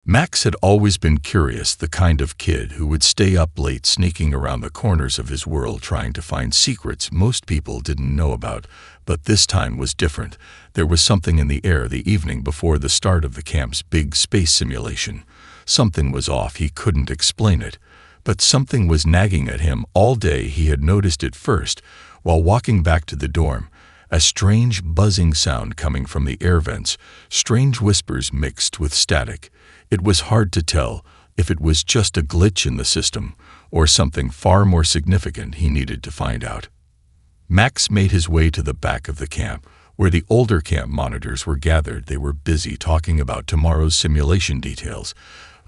Max had always been curious, the kind of kid who would stay up late sneaking around the corners of his world trying to find secrets most people didn't know about. But this time was different. There was something in the air the evening before the start of the camp's big space simulation. Something was off, he couldn't explain it. But something was nagging at him all day. He had noticed it first while walking back to the dorm. A strange buzzing sound coming from the air vents, strange whispers mixed with static. It was hard to tell if it was just a glitch in the system or something far more significant he needed to find out. Max made his way to the back of the camp, where the older camp monitors were gathered. They were busy talking about tomorrow's simulation details.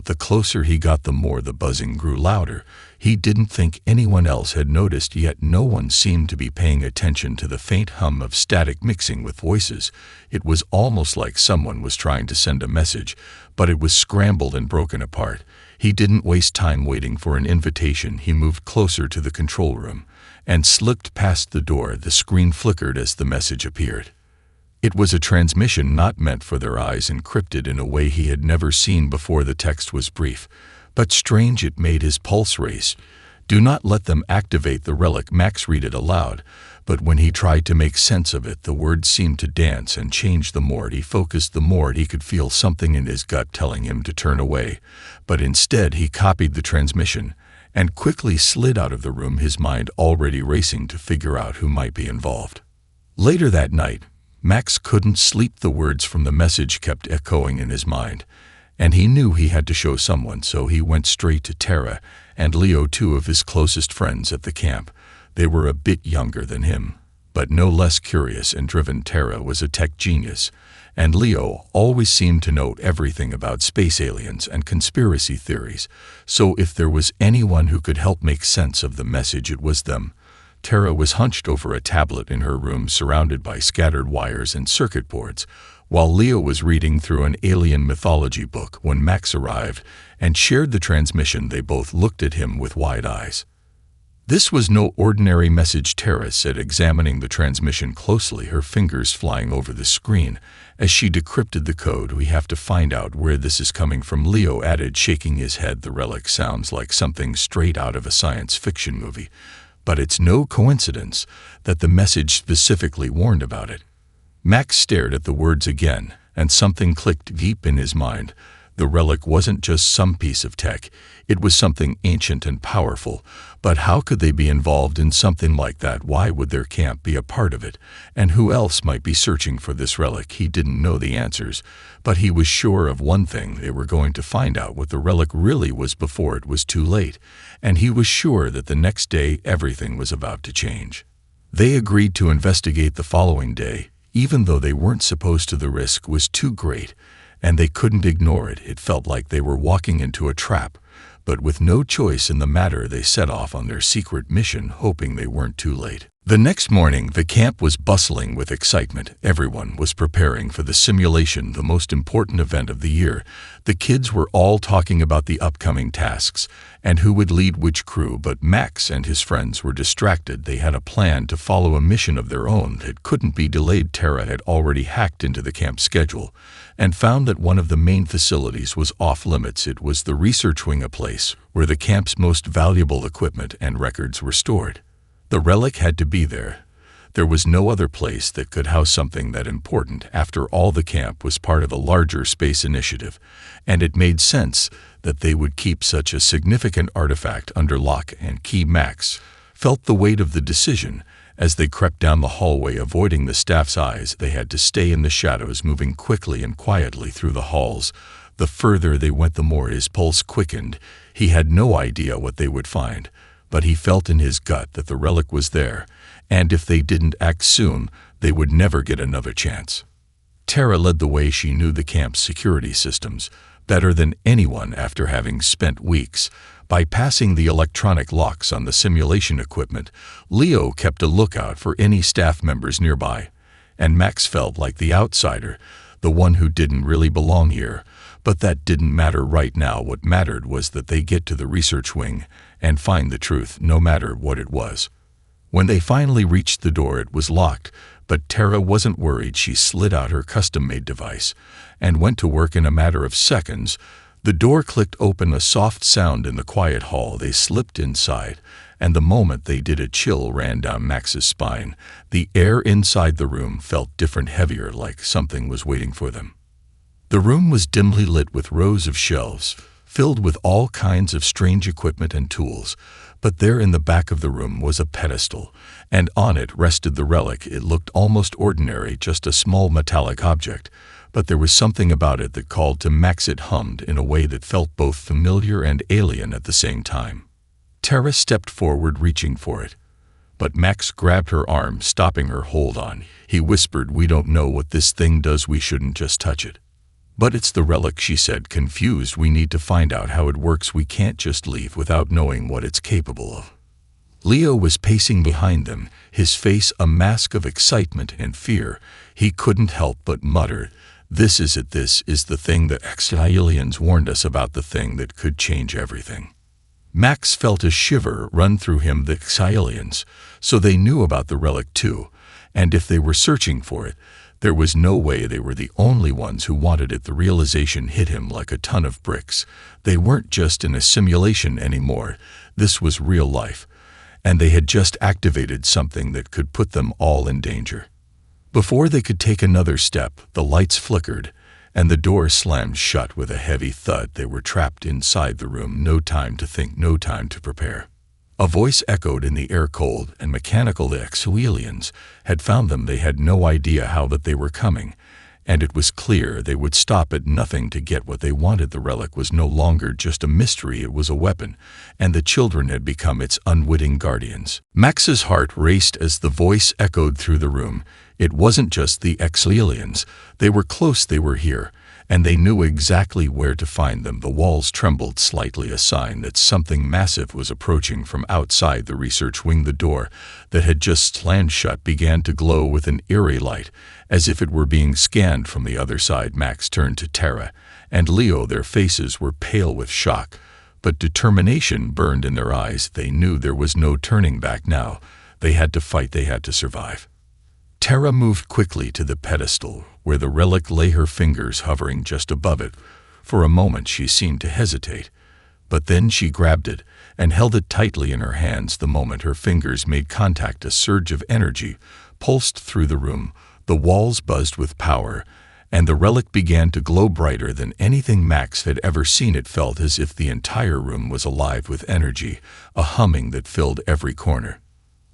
The closer he got, the more the buzzing grew louder. He didn't think anyone else had noticed, yet no one seemed to be paying attention to the faint hum of static mixing with voices. It was almost like someone was trying to send a message, but it was scrambled and broken apart. He didn't waste time waiting for an invitation. He moved closer to the control room and slipped past the door. The screen flickered as the message appeared. It was a transmission not meant for their eyes, encrypted in a way he had never seen before. The text was brief, but strange. It made his pulse race. "Do not let them activate the relic." Max read it aloud, but when he tried to make sense of it, the words seemed to dance and change. The more he focused, the more he could feel something in his gut telling him to turn away. But instead he copied the transmission and quickly slid out of the room, his mind already racing to figure out who might be involved. Later that night, Max couldn't sleep. The words from the message kept echoing in his mind, and he knew he had to show someone, so he went straight to Tara and Leo, two of his closest friends at the camp. They were a bit younger than him, but no less curious and driven. Tara was a tech genius, and Leo always seemed to know everything about space aliens and conspiracy theories, so if there was anyone who could help make sense of the message, it was them. Tara was hunched over a tablet in her room, surrounded by scattered wires and circuit boards, while Leo was reading through an alien mythology book. When Max arrived and shared the transmission, they both looked at him with wide eyes. "This was no ordinary message," Tara said, examining the transmission closely, her fingers flying over the screen as she decrypted the code. "We have to find out where this is coming from," Leo added, shaking his head. "The relic sounds like something straight out of a science fiction movie. But it's no coincidence that the message specifically warned about it." Max stared at the words again, and something clicked deep in his mind. The relic wasn't just some piece of tech. It was something ancient and powerful. But how could they be involved in something like that? Why would their camp be a part of it? And who else might be searching for this relic? He didn't know the answers, but he was sure of one thing: they were going to find out what the relic really was before it was too late. And he was sure that the next day everything was about to change. They agreed to investigate the following day, even though they weren't supposed to. The risk was too great, and they couldn't ignore it. It felt like they were walking into a trap. But with no choice in the matter, they set off on their secret mission, hoping they weren't too late. The next morning, the camp was bustling with excitement. Everyone was preparing for the simulation, the most important event of the year. The kids were all talking about the upcoming tasks and who would lead which crew, but Max and his friends were distracted. They had a plan to follow a mission of their own that couldn't be delayed. Tara had already hacked into the camp schedule and found that one of the main facilities was off limits. It was the research wing, a place where the camp's most valuable equipment and records were stored. The relic had to be there. There was no other place that could house something that important. After all, the camp was part of a larger space initiative, and it made sense that they would keep such a significant artifact under lock and key. Max felt the weight of the decision as they crept down the hallway, avoiding the staff's eyes. They had to stay in the shadows, moving quickly and quietly through the halls. The further they went, the more his pulse quickened. He had no idea what they would find, but he felt in his gut that the relic was there, and if they didn't act soon, they would never get another chance. Tara led the way. She knew the camp's security systems better than anyone after having spent weeks bypassing the electronic locks on the simulation equipment. Leo kept a lookout for any staff members nearby, and Max felt like the outsider, the one who didn't really belong here. But that didn't matter right now. What mattered was that they get to the research wing and find the truth, no matter what it was. When they finally reached the door, it was locked, but Tara wasn't worried. She slid out her custom-made device and went to work. In a matter of seconds, The door clicked open, a soft sound in the quiet hall. They slipped inside, and the moment they did, a chill ran down Max's spine. The air inside the room felt different, heavier, like something was waiting for them. The room was dimly lit with rows of shelves, filled with all kinds of strange equipment and tools. But there in the back of the room was a pedestal, and on it rested the relic. It looked almost ordinary, just a small metallic object, but there was something about it that called to Max. It hummed in a way that felt both familiar and alien at the same time. Tara stepped forward, reaching for it, but Max grabbed her arm, stopping her. "Hold on," he whispered. "We don't know what this thing does. We shouldn't just touch it." "But it's the relic," she said, confused. "We need to find out how it works. We can't just leave without knowing what it's capable of." Leo was pacing behind them, his face a mask of excitement and fear. He couldn't help but mutter, "This is it. This is the thing that aliens warned us about, the thing that could change everything." Max felt a shiver run through him. The aliens, so they knew about the relic too, and if they were searching for it, there was no way they were the only ones who wanted it. The realization hit him like a ton of bricks. They weren't just in a simulation anymore. This was real life, and they had just activated something that could put them all in danger. Before they could take another step, the lights flickered, and the door slammed shut with a heavy thud. They were trapped inside the room. No time to think, no time to prepare. A voice echoed in the air, cold and mechanical. The aliens had found them. They had no idea how, but they were coming, and it was clear they would stop at nothing to get what they wanted. The relic was no longer just a mystery, it was a weapon, and the children had become its unwitting guardians. Max's heart raced as the voice echoed through the room. It wasn't just the aliens. They were close, they were here, and they knew exactly where to find them. The walls trembled slightly, a sign that something massive was approaching from outside the research wing. The door that had just slammed shut began to glow with an eerie light, as if it were being scanned from the other side. Max turned to Tara and Leo. Their faces were pale with shock, but determination burned in their eyes. They knew there was no turning back now. They had to fight, they had to survive. Tara moved quickly to the pedestal where the relic lay, her fingers hovering just above it. For a moment she seemed to hesitate, but then she grabbed it and held it tightly in her hands. The moment her fingers made contact, a surge of energy pulsed through the room. The walls buzzed with power, and the relic began to glow brighter than anything Max had ever seen. It felt as if the entire room was alive with energy, a humming that filled every corner.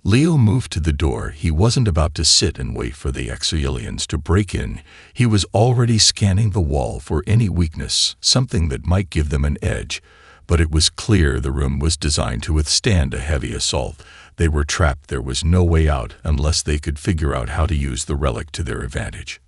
Leo moved to the door. He wasn't about to sit and wait for the aliens to break in. He was already scanning the wall for any weakness, something that might give them an edge. But it was clear the room was designed to withstand a heavy assault. They were trapped. There was no way out unless they could figure out how to use the relic to their advantage.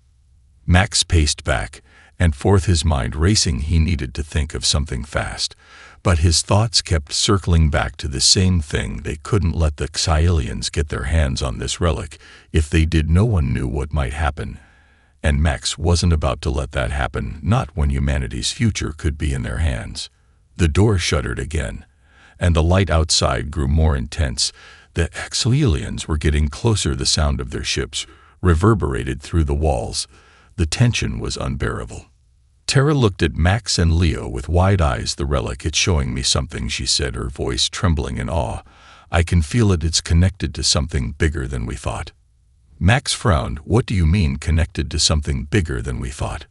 Max paced back and forth, his mind racing. He needed to think of something fast, but his thoughts kept circling back to the same thing. They couldn't let the aliens get their hands on this relic. If they did, no one knew what might happen. And Max wasn't about to let that happen, not when humanity's future could be in their hands. The door shuttered again, and the light outside grew more intense. The aliens were getting closer. The sound of their ships reverberated through the walls. The tension was unbearable. Tara looked at Max and Leo with wide eyes. "The relic, it's showing me something," she said, her voice trembling in awe. "I can feel it. It's connected to something bigger than we thought." Max frowned. "What do you mean, connected to something bigger than we thought?"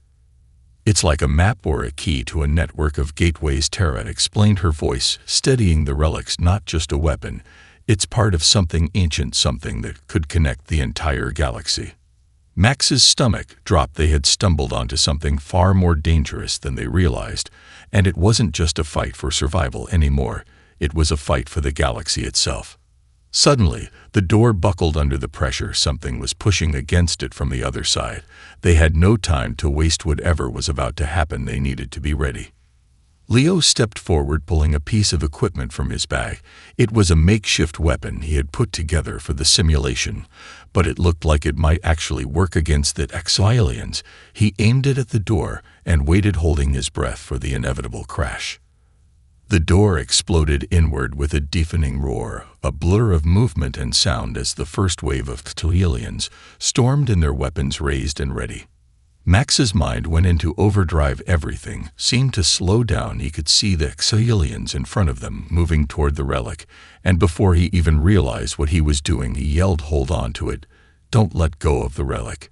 "It's like a map or a key to a network of gateways," Tara explained, her voice steadying. "The relic's not just a weapon. It's part of something ancient, something that could connect the entire galaxy." Max's stomach dropped. They had stumbled onto something far more dangerous than they realized, and it wasn't just a fight for survival anymore. It was a fight for the galaxy itself. Suddenly, the door buckled under the pressure. Something was pushing against it from the other side. They had no time to waste. Whatever was about to happen, they needed to be ready. Leo stepped forward, pulling a piece of equipment from his bag. It was a makeshift weapon he had put together for the simulation, but it looked like it might actually work against the aliens. He aimed it at the door and waited, holding his breath for the inevitable crash. The door exploded inward with a deafening roar, a blur of movement and sound as the first wave of aliens stormed in, their weapons raised and ready. Max's mind went into overdrive. Everything seemed to slow down. He could see the aliens in front of them moving toward the relic, and before he even realized what he was doing, he yelled, "Hold on to it. Don't let go of the relic."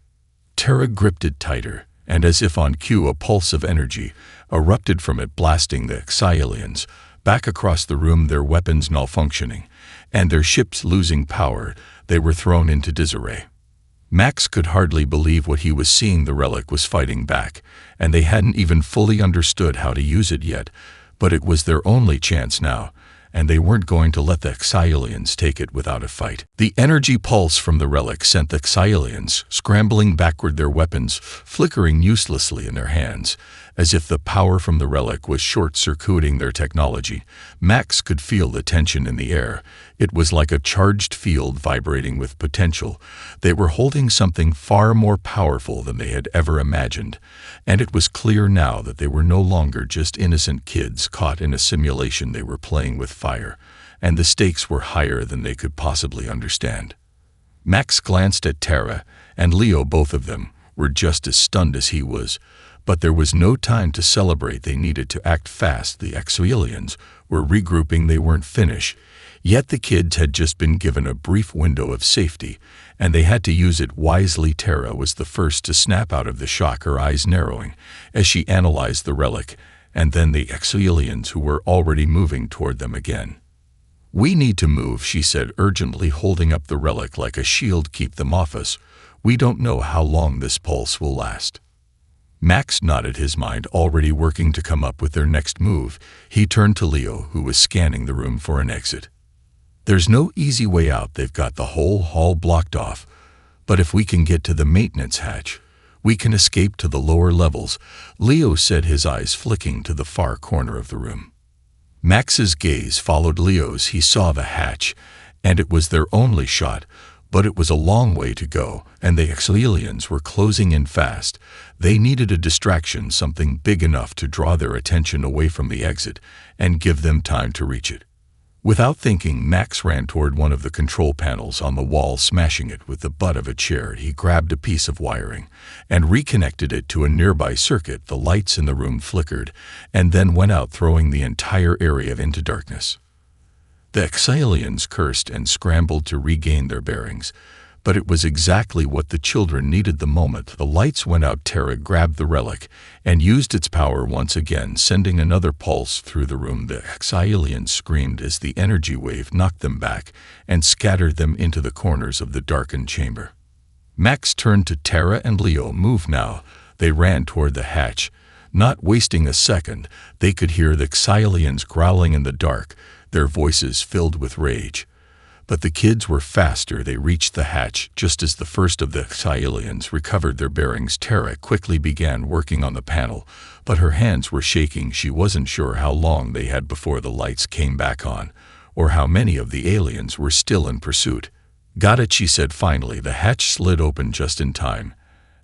Terra gripped it tighter, and as if on cue, a pulse of energy erupted from it, blasting the aliens back across the room, their weapons malfunctioning, and their ships losing power. They were thrown into disarray. Max could hardly believe what he was seeing. The relic was fighting back, and they hadn't even fully understood how to use it yet, but it was their only chance now, and they weren't going to let the aliens take it without a fight. The energy pulse from the relic sent the aliens scrambling backward, their weapons flickering uselessly in their hands, as if the power from the relic was short-circuiting their technology. Max could feel the tension in the air. It was like a charged field vibrating with potential. They were holding something far more powerful than they had ever imagined, and it was clear now that they were no longer just innocent kids caught in a simulation. They were playing with fire, and the stakes were higher than they could possibly understand. Max glanced at Terra and Leo. Both of them were just as stunned as he was. But there was no time to celebrate. They needed to act fast. The aliens were regrouping. They weren't finished. Yet the kids had just been given a brief window of safety, and they had to use it wisely. Terra was the first to snap out of the shock, her eyes narrowing as she analyzed the relic, and then the aliens who were already moving toward them again. "We need to move," she said urgently, holding up the relic like a shield. "Keep them off us. We don't know how long this pulse will last." Max nodded, his mind already working to come up with their next move. He turned to Leo, who was scanning the room for an exit. "There's no easy way out. They've got the whole hall blocked off. But if we can get to the maintenance hatch, we can escape to the lower levels," Leo said, his eyes flicking to the far corner of the room. Max's gaze followed Leo's. He saw the hatch, and it was their only shot. But it was a long way to go, and the aliens were closing in fast. They needed a distraction, something big enough to draw their attention away from the exit and give them time to reach it. Without thinking, Max ran toward one of the control panels on the wall, smashing it with the butt of a chair. He grabbed a piece of wiring and reconnected it to a nearby circuit. The lights in the room flickered and then went out, throwing the entire area into darkness. The aliens cursed and scrambled to regain their bearings, but it was exactly what the children needed. The moment the lights went out, Terra grabbed the relic and used its power once again, sending another pulse through the room. The aliens screamed as the energy wave knocked them back and scattered them into the corners of the darkened chamber. Max turned to Terra and Leo. "Move now." They ran toward the hatch. Not wasting a second, they could hear the aliens growling in the dark, their voices filled with rage. But the kids were faster. They reached the hatch just as the first of the aliens recovered their bearings. Terra quickly began working on the panel, but her hands were shaking. She wasn't sure how long they had before the lights came back on, or how many of the aliens were still in pursuit. "Got it," she said finally. The hatch slid open just in time,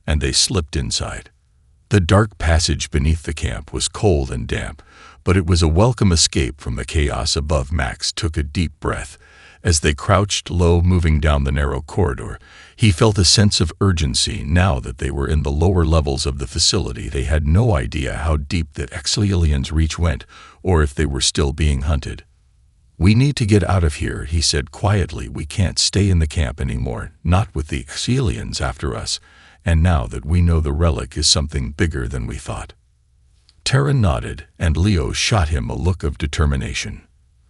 and they slipped inside. The dark passage beneath the camp was cold and damp, but it was a welcome escape from the chaos above. Max took a deep breath. As they crouched low, moving down the narrow corridor, he felt a sense of urgency. Now that they were in the lower levels of the facility, they had no idea how deep the aliens' reach went, or if they were still being hunted. "We need to get out of here," he said quietly. "We can't stay in the camp anymore, not with the aliens after us, and now that we know the relic is something bigger than we thought." Terra nodded, and Leo shot him a look of determination.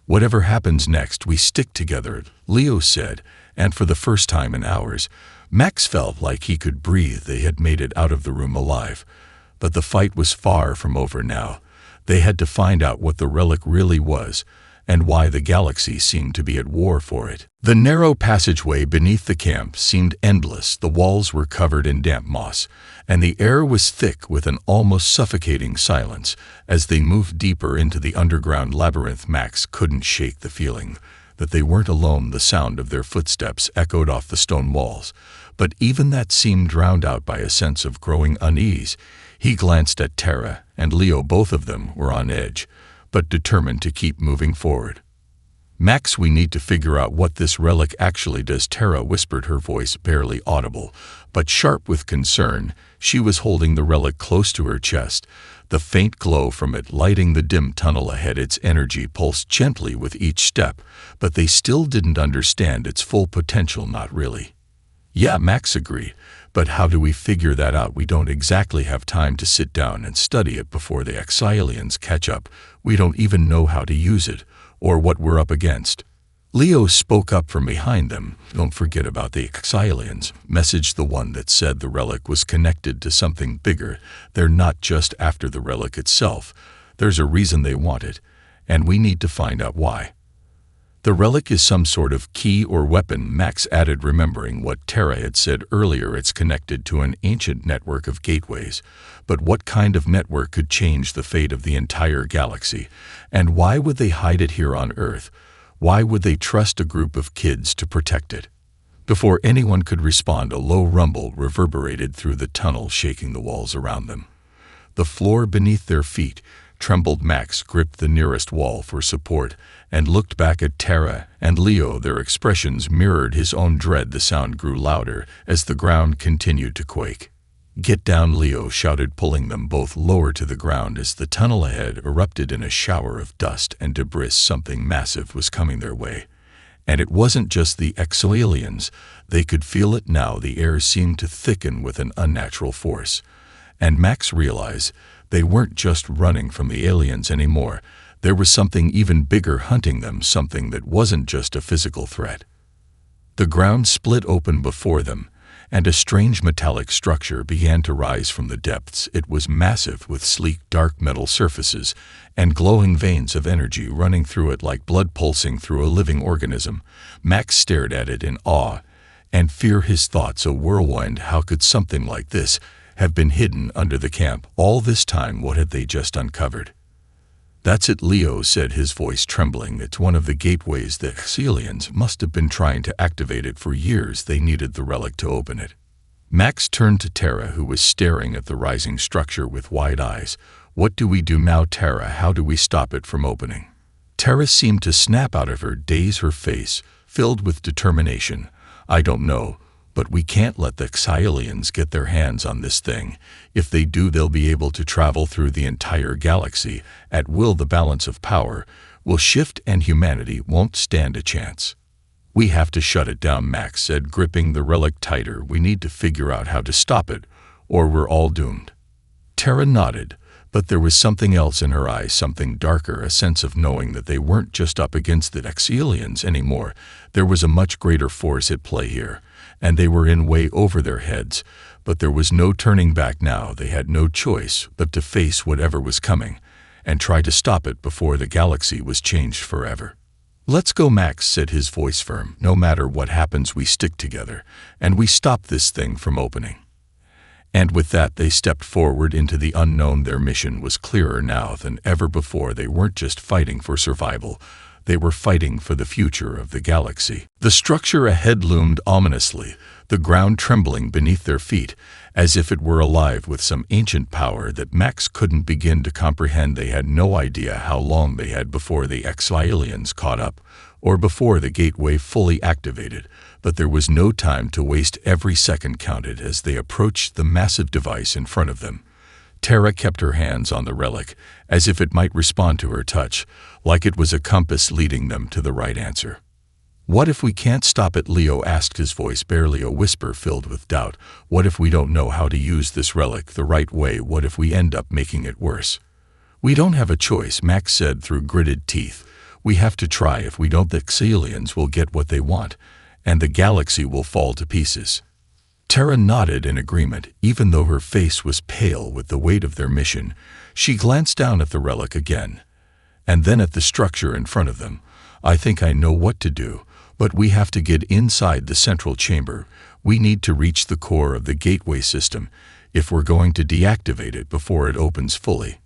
"Whatever happens next, we stick together," Leo said, and for the first time in hours, Max felt like he could breathe. They had made it out of the room alive, but the fight was far from over now. They had to find out what the relic really was, and why the galaxy seemed to be at war for it. The narrow passageway beneath the camp seemed endless. The walls were covered in damp moss, and the air was thick with an almost suffocating silence. As they moved deeper into the underground labyrinth, Max couldn't shake the feeling that they weren't alone. The sound of their footsteps echoed off the stone walls, but even that seemed drowned out by a sense of growing unease. He glanced at Terra and Leo. Both of them were on edge, but determined to keep moving forward. "Max, we need to figure out what this relic actually does," Tara whispered, her voice barely audible, but sharp with concern. She was holding the relic close to her chest, the faint glow from it lighting the dim tunnel ahead. Its energy pulsed gently with each step, but they still didn't understand its full potential. Not really. "Yeah," Max agreed, "but how do we figure that out? We don't exactly have time to sit down and study it before the Exilians catch up. We don't even know how to use it, or what we're up against." Leo spoke up from behind them. "Don't forget about the Exilians," messaged the one that said the relic was connected to something bigger. "They're not just after the relic itself. There's a reason they want it, and we need to find out why." "The relic is some sort of key or weapon," Max added, remembering what Tara had said earlier. "It's connected to an ancient network of gateways. But what kind of network could change the fate of the entire galaxy? And why would they hide it here on Earth? Why would they trust a group of kids to protect it?" Before anyone could respond, a low rumble reverberated through the tunnel, shaking the walls around them. The floor beneath their feet trembled. Max gripped the nearest wall for support and looked back at Tara and Leo. Their expressions mirrored his own dread. The sound grew louder as the ground continued to quake. "Get down," Leo shouted, pulling them both lower to the ground as the tunnel ahead erupted in a shower of dust and debris. Something massive was coming their way. And it wasn't just the Exilians. They could feel it now. The air seemed to thicken with an unnatural force. And Max realized they weren't just running from the aliens anymore. There was something even bigger hunting them, something that wasn't just a physical threat. The ground split open before them, and a strange metallic structure began to rise from the depths. It was massive, with sleek dark metal surfaces and glowing veins of energy running through it like blood pulsing through a living organism. Max stared at it in awe and fear, his thoughts a whirlwind. How could something like this have been hidden under the camp all this time? What had they just uncovered? "That's it," Leo said, his voice trembling. "It's one of the gateways. The Exilians must have been trying to activate it for years. They needed the relic to open it." Max turned to Tara, who was staring at the rising structure with wide eyes. "What do we do now, Tara? How do we stop it from opening?" Tara seemed to snap out of her daze, her face filled with determination. "I don't know, but we can't let the Exilians get their hands on this thing. If they do, they'll be able to travel through the entire galaxy at will. The balance of power will shift and humanity won't stand a chance." "We have to shut it down," Max said, gripping the relic tighter. "We need to figure out how to stop it, or we're all doomed." Tara nodded, but there was something else in her eyes, something darker, a sense of knowing that they weren't just up against the Exilians anymore. There was a much greater force at play here, and they were in way over their heads. But there was no turning back now. They had no choice but to face whatever was coming and try to stop it before the galaxy was changed forever. "Let's go," Max said, his voice firm. "No matter what happens, we stick together, and we stop this thing from opening." And with that, they stepped forward into the unknown. Their mission was clearer now than ever before. They weren't just fighting for survival. They were fighting for the future of the galaxy. The structure ahead loomed ominously, the ground trembling beneath their feet, as if it were alive with some ancient power that Max couldn't begin to comprehend. They had no idea how long they had before the Exilians caught up, or before the gateway fully activated, but there was no time to waste. Every second counted as they approached the massive device in front of them. Tara kept her hands on the relic, as if it might respond to her touch, like it was a compass leading them to the right answer. "What if we can't stop it?" Leo asked, his voice barely a whisper filled with doubt. "What if we don't know how to use this relic the right way? What if we end up making it worse?" "We don't have a choice," Max said through gritted teeth. "We have to try. If we don't, the Exilians will get what they want, and the galaxy will fall to pieces." Tara nodded in agreement, even though her face was pale with the weight of their mission. She glanced down at the relic again, and then at the structure in front of them. "I think I know what to do, but we have to get inside the central chamber. We need to reach the core of the gateway system if we're going to deactivate it before it opens fully."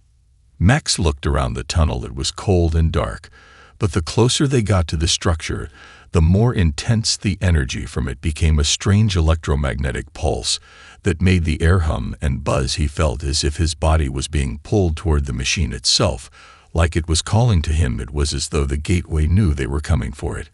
Max looked around the tunnel. It was cold and dark, but the closer they got to the structure, the more intense the energy from it became, a strange electromagnetic pulse that made the air hum and buzz. He felt as if his body was being pulled toward the machine itself, like it was calling to him. It was as though the gateway knew they were coming for it.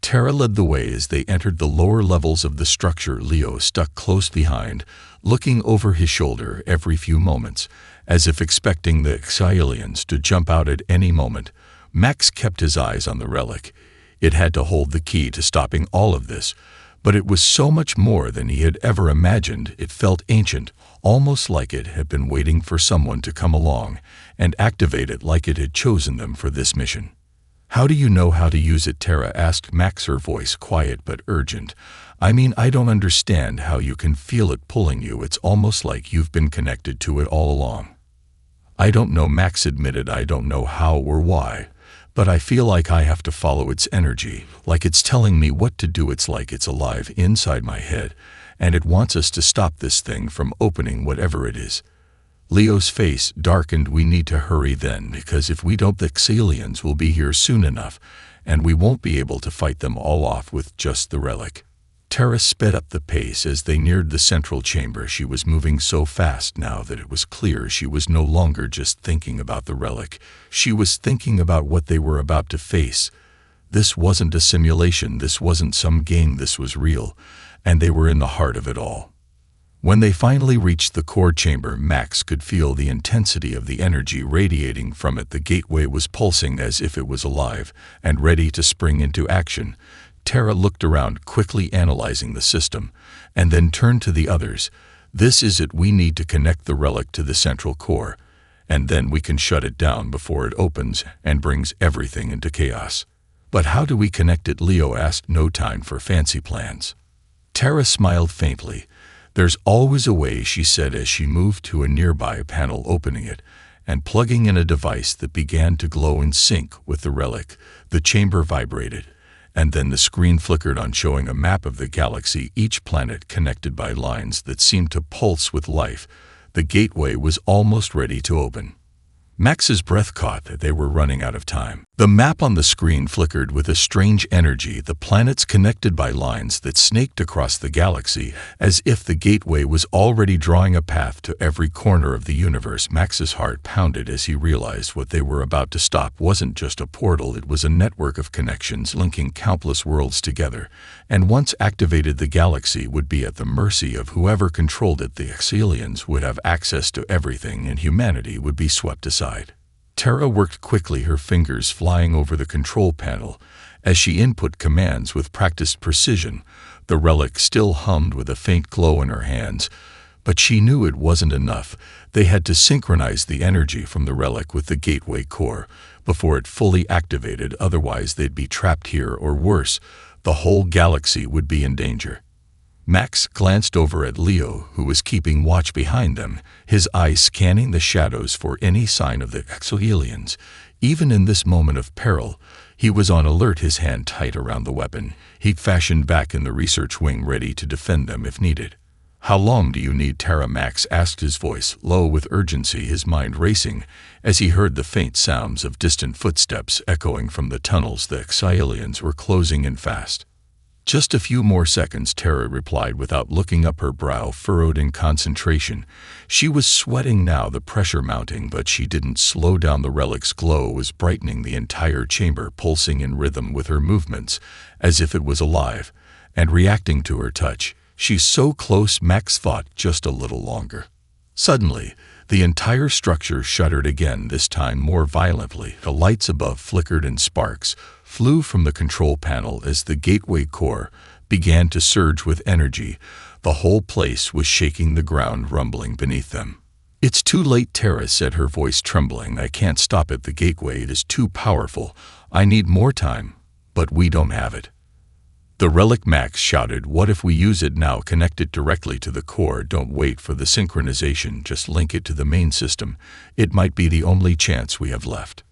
Tara led the way as they entered the lower levels of the structure. Leo stuck close behind, looking over his shoulder every few moments, as if expecting the aliens to jump out at any moment. Max kept his eyes on the relic. It had to hold the key to stopping all of this, but it was so much more than he had ever imagined. It felt ancient, almost like it had been waiting for someone to come along and activate it, like it had chosen them for this mission. "How do you know how to use it?" Tara asked Max, her voice quiet but urgent. "I mean, I don't understand how you can feel it pulling you. It's almost like you've been connected to it all along." "I don't know," Max admitted. "I don't know how or why, but I feel like I have to follow its energy, like it's telling me what to do. It's like it's alive inside my head, and it wants us to stop this thing from opening, whatever it is." Leo's face darkened. "We need to hurry then, because if we don't, the aliens will be here soon enough, and we won't be able to fight them all off with just the relic." Tara sped up the pace as they neared the central chamber. She was moving so fast now that it was clear she was no longer just thinking about the relic. She was thinking about what they were about to face. This wasn't a simulation. This wasn't some game. This was real, and they were in the heart of it all. When they finally reached the core chamber, Max could feel the intensity of the energy radiating from it. The gateway was pulsing as if it was alive and ready to spring into action. Tara looked around, quickly analyzing the system, and then turned to the others. "This is it. We need to connect the relic to the central core, and then we can shut it down before it opens and brings everything into chaos." "But how do we connect it?" Leo asked. "No time for fancy plans." Tara smiled faintly. "There's always a way," she said as she moved to a nearby panel, opening it and plugging in a device that began to glow in sync with the relic. The chamber vibrated, and then the screen flickered on, showing a map of the galaxy, each planet connected by lines that seemed to pulse with life. The gateway was almost ready to open. Max's breath caught. They were running out of time. The map on the screen flickered with a strange energy, the planets connected by lines that snaked across the galaxy, as if the gateway was already drawing a path to every corner of the universe. Max's heart pounded as he realized what they were about to stop wasn't just a portal. It was a network of connections linking countless worlds together, and once activated, the galaxy would be at the mercy of whoever controlled it. The aliens would have access to everything, and humanity would be swept aside. Tara worked quickly, her fingers flying over the control panel as she input commands with practiced precision. The relic still hummed with a faint glow in her hands, but she knew it wasn't enough. They had to synchronize the energy from the relic with the gateway core before it fully activated, otherwise they'd be trapped here, or worse, the whole galaxy would be in danger. Max glanced over at Leo, who was keeping watch behind them, his eyes scanning the shadows for any sign of the aliens. Even in this moment of peril, he was on alert, his hand tight around the weapon he'd fashioned back in the research wing, ready to defend them if needed. "How long do you need, Tara?" Max asked, his voice low with urgency, his mind racing as he heard the faint sounds of distant footsteps echoing from the tunnels. The aliens were closing in fast. "Just a few more seconds," Tara replied without looking up, her brow furrowed in concentration. She was sweating now, the pressure mounting, but she didn't slow down. The relic's glow was brightening the entire chamber, pulsing in rhythm with her movements, as if it was alive and reacting to her touch. "She's so close," Max thought. "Just a little longer." Suddenly, the entire structure shuddered again, this time more violently. The lights above flickered and sparks flew from the control panel as the gateway core began to surge with energy. The whole place was shaking, the ground rumbling beneath them. "It's too late," Tara said, her voice trembling. "I can't stop it. The gateway, it is too powerful. I need more time, but we don't have it." "The relic," Max shouted. "What if we use it now? Connect it directly to the core. Don't wait for the synchronization. Just link it to the main system. It might be the only chance we have left."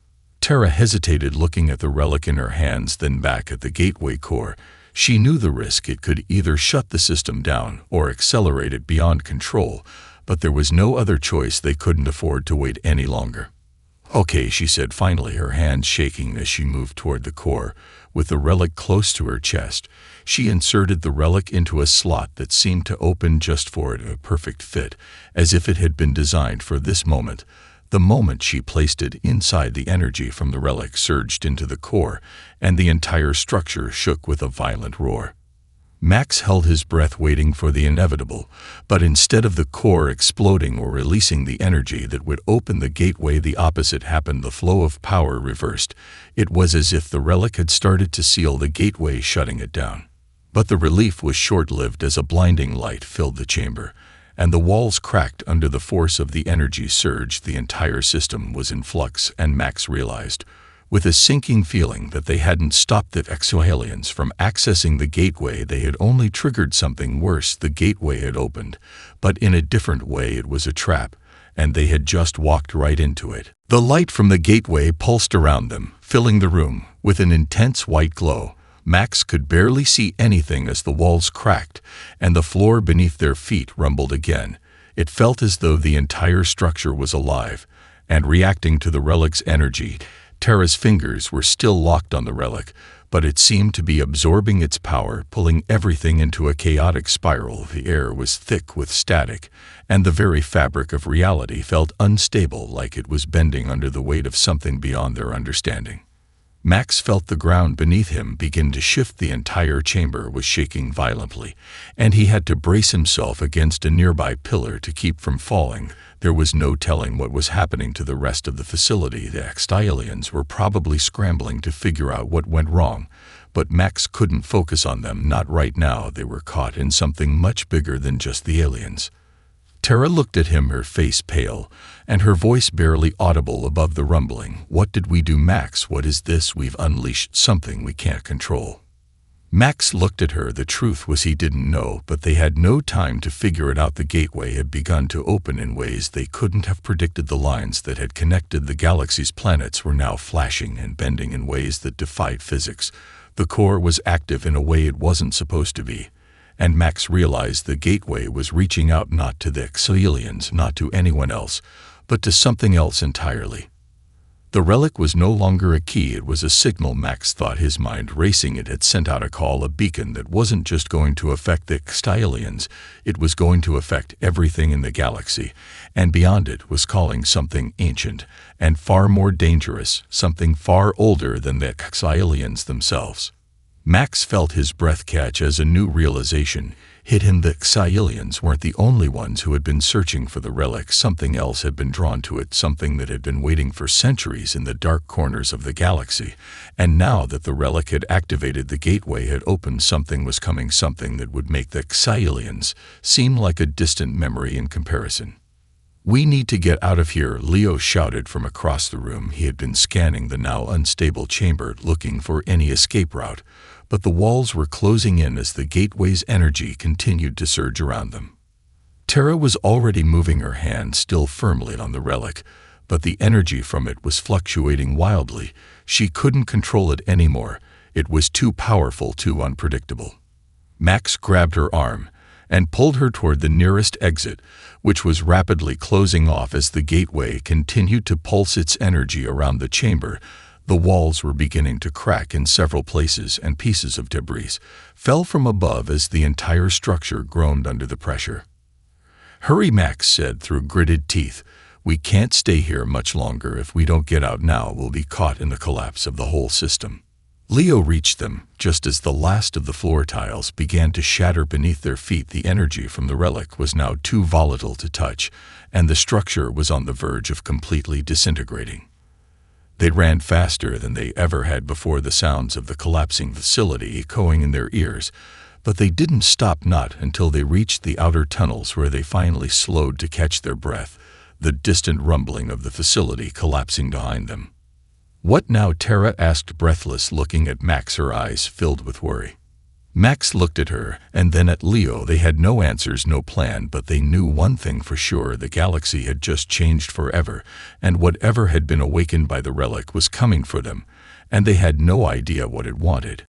Tara hesitated, looking at the relic in her hands, then back at the gateway core. She knew the risk. It could either shut the system down or accelerate it beyond control, but there was no other choice. They couldn't afford to wait any longer. "Okay," she said finally, her hands shaking as she moved toward the core. With the relic close to her chest, she inserted the relic into a slot that seemed to open just for it, a perfect fit, as if it had been designed for this moment. The moment she placed it inside, the energy from the relic surged into the core, and the entire structure shook with a violent roar. Max held his breath, waiting for the inevitable, but instead of the core exploding or releasing the energy that would open the gateway, the opposite happened. The flow of power reversed. It was as if the relic had started to seal the gateway, shutting it down. But the relief was short-lived, as a blinding light filled the chamber, and the walls cracked under the force of the energy surge. The entire system was in flux, and Max realized, with a sinking feeling, that they hadn't stopped the exo-aliens from accessing the gateway. They had only triggered something worse. The gateway had opened, but in a different way. It was a trap, and they had just walked right into it. The light from the gateway pulsed around them, filling the room with an intense white glow. Max could barely see anything as the walls cracked, and the floor beneath their feet rumbled again. It felt as though the entire structure was alive and reacting to the relic's energy. Tara's fingers were still locked on the relic, but it seemed to be absorbing its power, pulling everything into a chaotic spiral. The air was thick with static, and the very fabric of reality felt unstable, like it was bending under the weight of something beyond their understanding. Max felt the ground beneath him begin to shift. The entire chamber was shaking violently, and he had to brace himself against a nearby pillar to keep from falling. There was no telling what was happening to the rest of the facility. The aliens were probably scrambling to figure out what went wrong, but Max couldn't focus on them, not right now. They were caught in something much bigger than just the aliens. Tara looked at him, her face pale, and her voice barely audible above the rumbling. "What did we do, Max? What is this? We've unleashed something we can't control." Max looked at her. The truth was, he didn't know, but they had no time to figure it out. The gateway had begun to open in ways they couldn't have predicted. The lines that had connected the galaxy's planets were now flashing and bending in ways that defied physics. The core was active in a way it wasn't supposed to be, and Max realized the gateway was reaching out, not to the aliens, not to anyone else, but to something else entirely. The relic was no longer a key, it was a signal. Max thought, his mind racing. It had sent out a call, a beacon that wasn't just going to affect the aliens, it was going to affect everything in the galaxy, and beyond. It was calling something ancient and far more dangerous, something far older than the aliens themselves. Max felt his breath catch as a new realization hit him. The aliens weren't the only ones who had been searching for the relic. Something else had been drawn to it, something that had been waiting for centuries in the dark corners of the galaxy. And now that the relic had activated, the gateway had opened, something was coming, something that would make the aliens seem like a distant memory in comparison. "We need to get out of here," Leo shouted from across the room. He had been scanning the now unstable chamber, looking for any escape route, but the walls were closing in as the gateway's energy continued to surge around them. Tara was already moving, her hand still firmly on the relic, but the energy from it was fluctuating wildly. She couldn't control it anymore. It was too powerful, too unpredictable. Max grabbed her arm and pulled her toward the nearest exit, which was rapidly closing off as the gateway continued to pulse its energy around the chamber. The walls were beginning to crack in several places, and pieces of debris fell from above as the entire structure groaned under the pressure. "Hurry," Max said through gritted teeth. "We can't stay here much longer. If we don't get out now, we'll be caught in the collapse of the whole system." Leo reached them just as the last of the floor tiles began to shatter beneath their feet. The energy from the relic was now too volatile to touch, and the structure was on the verge of completely disintegrating. They ran faster than they ever had before, the sounds of the collapsing facility echoing in their ears, but they didn't stop, not until they reached the outer tunnels, where they finally slowed to catch their breath, the distant rumbling of the facility collapsing behind them. "What now?" Tara asked, breathless, looking at Max, her eyes filled with worry. Max looked at her, and then at Leo. They had no answers, no plan, but they knew one thing for sure: the galaxy had just changed forever, and whatever had been awakened by the relic was coming for them, and they had no idea what it wanted.